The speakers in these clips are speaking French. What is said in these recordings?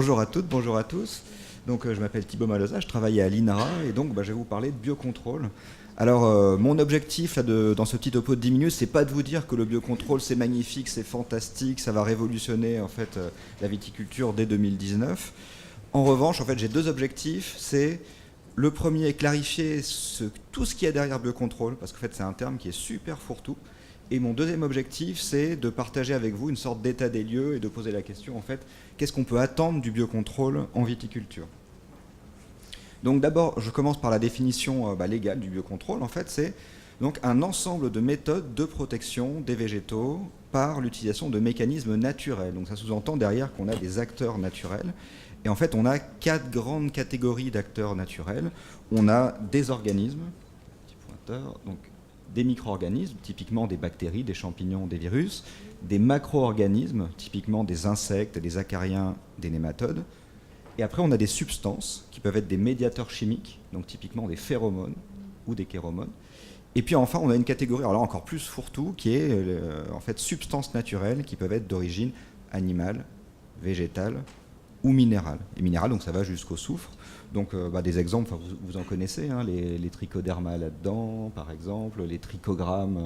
Bonjour à toutes, bonjour à tous. Donc, je m'appelle Thibaut Maloza, je travaille à l'INRA et donc je vais vous parler de biocontrôle. Alors, mon objectif là, dans ce petit topo de 10 minutes, c'est pas de vous dire que le biocontrôle c'est magnifique, c'est fantastique, ça va révolutionner en fait la viticulture dès 2019. En revanche, en fait, j'ai deux objectifs. C'est le premier, clarifier tout ce qu'il y a derrière biocontrôle, parce qu'en fait, c'est un terme qui est super fourre-tout. Et mon deuxième objectif, c'est de partager avec vous une sorte d'état des lieux et de poser la question, en fait, qu'est-ce qu'on peut attendre du biocontrôle en viticulture? Donc d'abord, je commence par la définition légale du biocontrôle. En fait, c'est donc un ensemble de méthodes de protection des végétaux par l'utilisation de mécanismes naturels. Donc ça sous-entend derrière qu'on a des acteurs naturels. Et en fait, on a 4 grandes catégories d'acteurs naturels. On a des organismes, petit pointeur, donc des micro-organismes, typiquement des bactéries, des champignons, des virus, des macro-organismes, typiquement des insectes, des acariens, des nématodes. Et après, on a des substances qui peuvent être des médiateurs chimiques, donc typiquement des phéromones ou des chéromones. Et puis enfin, on a une catégorie, alors là encore plus fourre-tout, qui est en fait substances naturelles qui peuvent être d'origine animale, végétale ou minérale. Et minérale, donc ça va jusqu'au soufre. Donc des exemples, vous en connaissez, hein, les trichodermas là-dedans, par exemple, les trichogrammes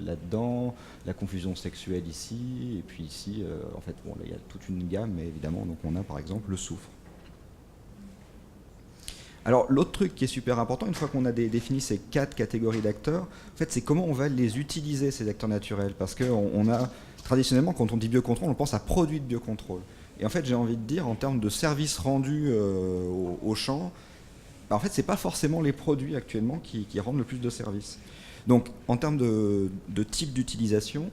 là-dedans, la confusion sexuelle ici, et puis ici, en fait, bon, là, il y a toute une gamme, mais évidemment, donc on a par exemple le soufre. Alors l'autre truc qui est super important, une fois qu'on a défini ces 4 catégories d'acteurs, en fait, c'est comment on va les utiliser, ces acteurs naturels, parce qu'on a, traditionnellement, quand on dit biocontrôle, on pense à produits de biocontrôle. Et en fait, j'ai envie de dire, en termes de services rendus au champ, en fait, ce n'est pas forcément les produits actuellement qui rendent le plus de services. Donc, en termes de type d'utilisation,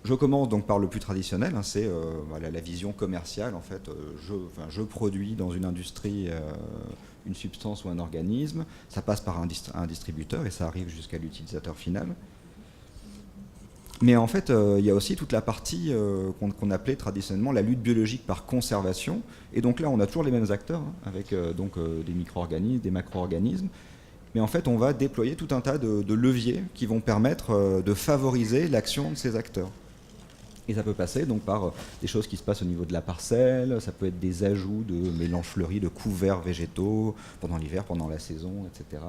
je commence donc par le plus traditionnel, hein, c'est la vision commerciale. En fait, je produis dans une industrie une substance ou un organisme, ça passe par un distributeur et ça arrive jusqu'à l'utilisateur final. Mais en fait, il y a aussi toute la partie qu'on appelait traditionnellement la lutte biologique par conservation. Et donc là, on a toujours les mêmes acteurs, hein, avec des micro-organismes, des macro-organismes. Mais en fait, on va déployer tout un tas de leviers qui vont permettre de favoriser l'action de ces acteurs. Et ça peut passer donc par des choses qui se passent au niveau de la parcelle, ça peut être des ajouts de mélanges fleuris, de couverts végétaux pendant l'hiver, pendant la saison, etc.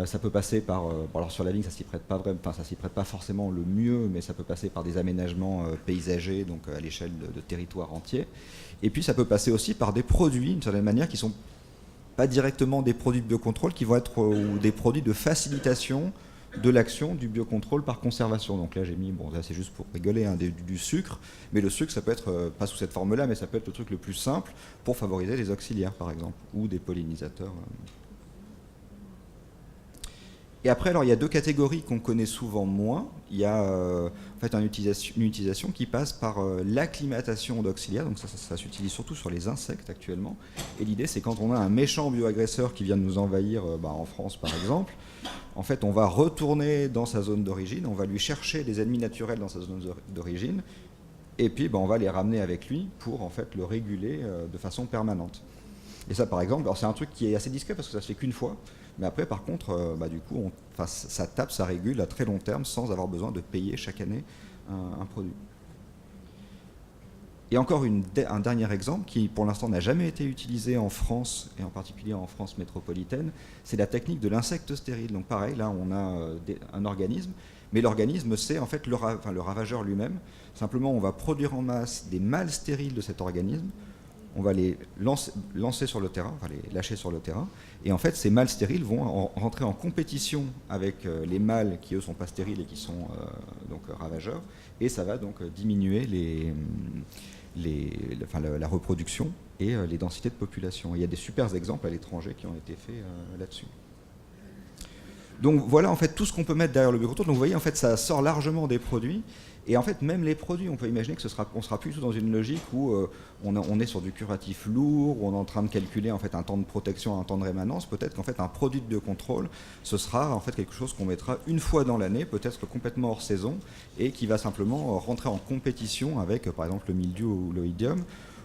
Ça peut passer par, alors sur la vigne ça s'y prête pas vraiment, ça s'y prête pas forcément le mieux, mais ça peut passer par des aménagements paysagers, donc à l'échelle de territoires entiers. Et puis ça peut passer aussi par des produits, d'une certaine manière, qui sont pas directement des produits de biocontrôle, qui vont être ou des produits de facilitation de l'action du biocontrôle par conservation. Donc là j'ai mis, bon là c'est juste pour rigoler, hein, du sucre, mais le sucre ça peut être, pas sous cette forme-là, mais ça peut être le truc le plus simple pour favoriser les auxiliaires par exemple, ou des pollinisateurs. Et après, alors, il y a deux catégories qu'on connaît souvent moins. Il y a en fait une utilisation qui passe par l'acclimatation d'auxiliaires. Donc ça s'utilise surtout sur les insectes actuellement. Et l'idée, c'est quand on a un méchant bioagresseur qui vient de nous envahir en France, par exemple, en fait, on va retourner dans sa zone d'origine, on va lui chercher des ennemis naturels dans sa zone d'origine, et puis on va les ramener avec lui pour en fait le réguler de façon permanente. Et ça, par exemple, alors c'est un truc qui est assez discret parce que ça se fait qu'une fois. Mais après, par contre, du coup, ça tape, ça régule à très long terme sans avoir besoin de payer chaque année un produit. Et encore un dernier exemple qui, pour l'instant, n'a jamais été utilisé en France, et en particulier en France métropolitaine, c'est la technique de l'insecte stérile. Donc pareil, là, on a un organisme, mais l'organisme, c'est en fait le ravageur lui-même. Simplement, on va produire en masse des mâles stériles de cet organisme, on va les lancer sur le terrain, on va les lâcher sur le terrain, et en fait ces mâles stériles vont rentrer en compétition avec les mâles qui eux sont pas stériles et qui sont donc ravageurs, et ça va donc diminuer la reproduction et les densités de population. Et il y a des super exemples à l'étranger qui ont été faits là-dessus. Donc voilà en fait tout ce qu'on peut mettre derrière le biocontrôle. Donc vous voyez en fait ça sort largement des produits. Et en fait, même les produits, on peut imaginer que on sera plus dans une logique où on est sur du curatif lourd, où on est en train de calculer en fait un temps de protection, un temps de rémanence. Peut-être qu'en fait un produit de biocontrôle, ce sera en fait quelque chose qu'on mettra une fois dans l'année, peut-être complètement hors saison, et qui va simplement rentrer en compétition avec, par exemple, le mildiou ou l'oïdium.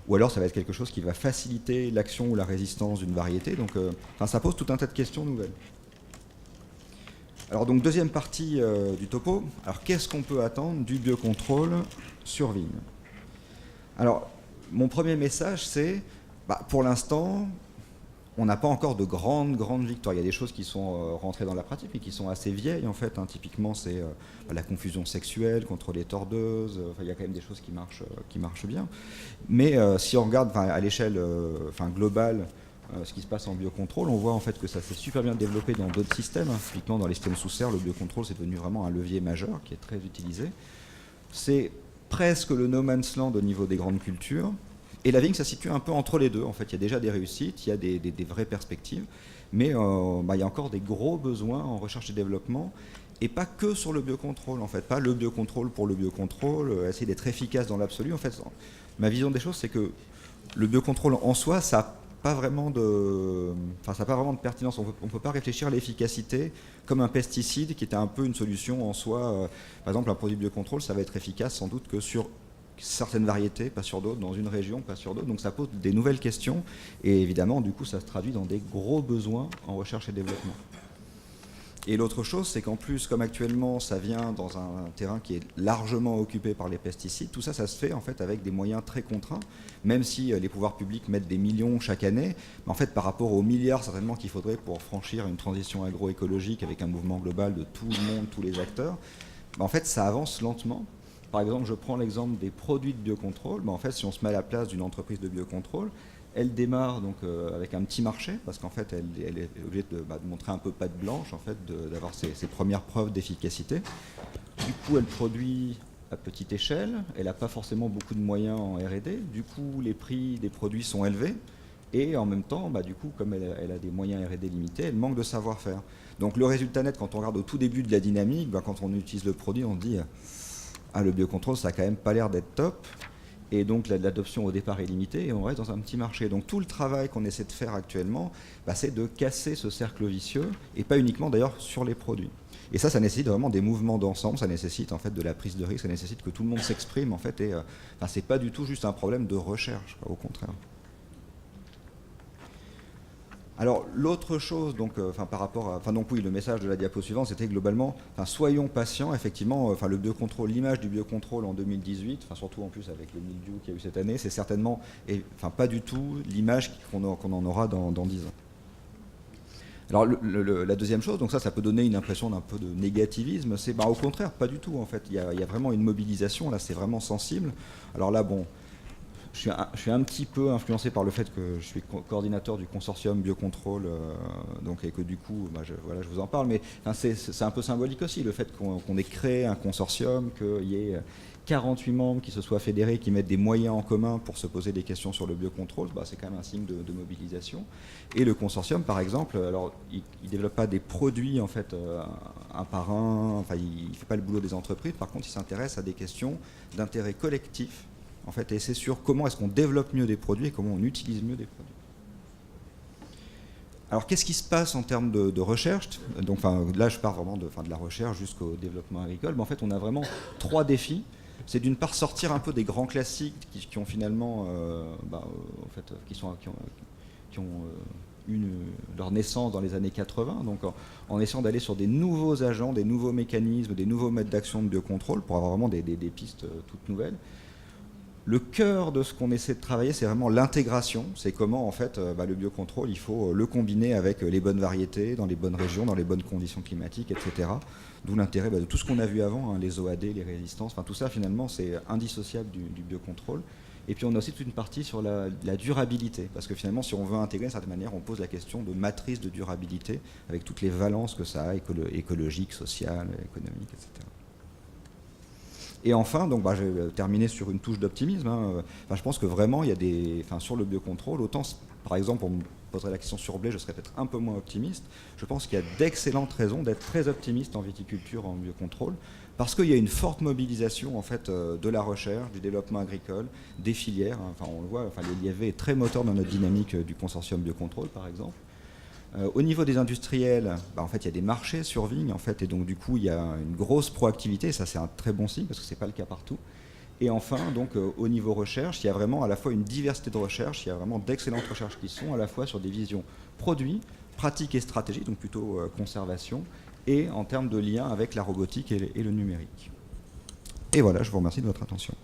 Ou alors ça va être quelque chose qui va faciliter l'action ou la résistance d'une variété. Donc, ça pose tout un tas de questions nouvelles. Alors donc deuxième partie du topo, alors qu'est-ce qu'on peut attendre du biocontrôle sur vigne? Alors mon premier message, c'est, pour l'instant, on n'a pas encore de grandes victoires. Il y a des choses qui sont rentrées dans la pratique, mais qui sont assez vieilles, en fait. Typiquement, c'est la confusion sexuelle contre les tordeuses. Il y a quand même des choses qui marchent bien. Mais si on regarde à l'échelle globale, ce qui se passe en biocontrôle, on voit en fait que ça s'est super bien développé dans d'autres systèmes. Typiquement, dans les systèmes sous serre, le biocontrôle, c'est devenu vraiment un levier majeur qui est très utilisé. C'est presque le no man's land au niveau des grandes cultures. Et la vigne, ça se situe un peu entre les deux. En fait, il y a déjà des réussites, il y a des vraies perspectives, mais il y a encore des gros besoins en recherche et développement, et pas que sur le biocontrôle, en fait. Pas le biocontrôle pour le biocontrôle, essayer d'être efficace dans l'absolu. En fait, ma vision des choses, c'est que le biocontrôle en soi, ça n'a pas vraiment de pertinence. On ne peut pas réfléchir à l'efficacité comme un pesticide qui était un peu une solution en soi. Par exemple, un produit de biocontrôle, ça va être efficace sans doute que sur certaines variétés, pas sur d'autres, dans une région, pas sur d'autres. Donc ça pose des nouvelles questions et évidemment, du coup, ça se traduit dans des gros besoins en recherche et développement. Et l'autre chose, c'est qu'en plus, comme actuellement, ça vient dans un terrain qui est largement occupé par les pesticides, tout ça, ça se fait en fait avec des moyens très contraints, même si les pouvoirs publics mettent des millions chaque année. Mais en fait, par rapport aux milliards certainement qu'il faudrait pour franchir une transition agroécologique avec un mouvement global de tout le monde, tous les acteurs, en fait, ça avance lentement. Par exemple, je prends l'exemple des produits de biocontrôle. En fait, si on se met à la place d'une entreprise de biocontrôle, elle démarre donc avec un petit marché, parce qu'en fait, elle est obligée de montrer un peu patte blanche, en fait, d'avoir ses premières preuves d'efficacité. Du coup, elle produit à petite échelle, elle n'a pas forcément beaucoup de moyens en R&D. Du coup, les prix des produits sont élevés. Et en même temps, du coup, comme elle a des moyens R&D limités, elle manque de savoir-faire. Donc le résultat net, quand on regarde au tout début de la dynamique, quand on utilise le produit, on se dit le biocontrôle, ça n'a quand même pas l'air d'être top. Et donc l'adoption au départ est limitée et on reste dans un petit marché. Donc tout le travail qu'on essaie de faire actuellement, c'est de casser ce cercle vicieux, et pas uniquement d'ailleurs sur les produits. Et ça nécessite vraiment des mouvements d'ensemble, ça nécessite en fait de la prise de risque, ça nécessite que tout le monde s'exprime en fait. Et c'est pas du tout juste un problème de recherche, au contraire. Alors l'autre chose, donc, par rapport à, donc oui, le message de la diapo suivante, c'était globalement, soyons patients, effectivement, le biocontrôle, l'image du biocontrôle en 2018, surtout en plus avec le mildiou qu'il y a eu cette année, c'est certainement, pas du tout l'image qu'on en aura dans 10 ans. Alors la deuxième chose, donc ça peut donner une impression d'un peu de négativisme, c'est au contraire, pas du tout en fait, il y a vraiment une mobilisation, là c'est vraiment sensible. Alors là, bon, je suis un petit peu influencé par le fait que je suis coordinateur du consortium biocontrôle, et que du coup, je vous en parle, mais c'est un peu symbolique aussi, le fait qu'on ait créé un consortium, qu'il y ait 48 membres qui se soient fédérés, qui mettent des moyens en commun pour se poser des questions sur le biocontrôle, c'est quand même un signe de mobilisation. Et le consortium, par exemple, alors il ne développe pas des produits en fait un par un, il ne fait pas le boulot des entreprises, par contre il s'intéresse à des questions d'intérêt collectif, en fait, et c'est sur comment est-ce qu'on développe mieux des produits et comment on utilise mieux des produits. Alors, qu'est-ce qui se passe en termes de recherche? Donc, là, je pars vraiment de la recherche jusqu'au développement agricole. Mais en fait, on a vraiment 3 défis. C'est d'une part sortir un peu des grands classiques qui ont finalement, qui ont eu leur naissance dans les années 80. Donc, en essayant d'aller sur des nouveaux agents, des nouveaux mécanismes, des nouveaux modes d'action de biocontrôle pour avoir vraiment des pistes toutes nouvelles. Le cœur de ce qu'on essaie de travailler, c'est vraiment l'intégration. C'est comment, en fait, le biocontrôle, il faut le combiner avec les bonnes variétés, dans les bonnes régions, dans les bonnes conditions climatiques, etc. D'où l'intérêt de tout ce qu'on a vu avant, les OAD, les résistances, tout ça, finalement, c'est indissociable du biocontrôle. Et puis, on a aussi toute une partie sur la durabilité. Parce que finalement, si on veut intégrer d'une certaine manière, on pose la question de matrice de durabilité, avec toutes les valences que ça a, écologiques, sociales, économiques, etc. Et enfin, donc, je vais terminer sur une touche d'optimisme. Je pense que vraiment, il y a des, sur le biocontrôle, autant, par exemple, on me poserait la question sur blé, je serais peut-être un peu moins optimiste. Je pense qu'il y a d'excellentes raisons d'être très optimiste en viticulture, en biocontrôle, parce qu'il y a une forte mobilisation en fait de la recherche, du développement agricole, des filières. On le voit, l'IFV est très moteur dans notre dynamique du consortium biocontrôle, par exemple. Au niveau des industriels, en fait, il y a des marchés sur vigne, en fait, et donc du coup, il y a une grosse proactivité, et ça c'est un très bon signe, parce que ce n'est pas le cas partout. Et enfin, donc, au niveau recherche, il y a vraiment à la fois une diversité de recherche, il y a vraiment d'excellentes recherches qui sont à la fois sur des visions produits, pratiques et stratégies, donc plutôt conservation, et en termes de lien avec la robotique et le numérique. Et voilà, je vous remercie de votre attention.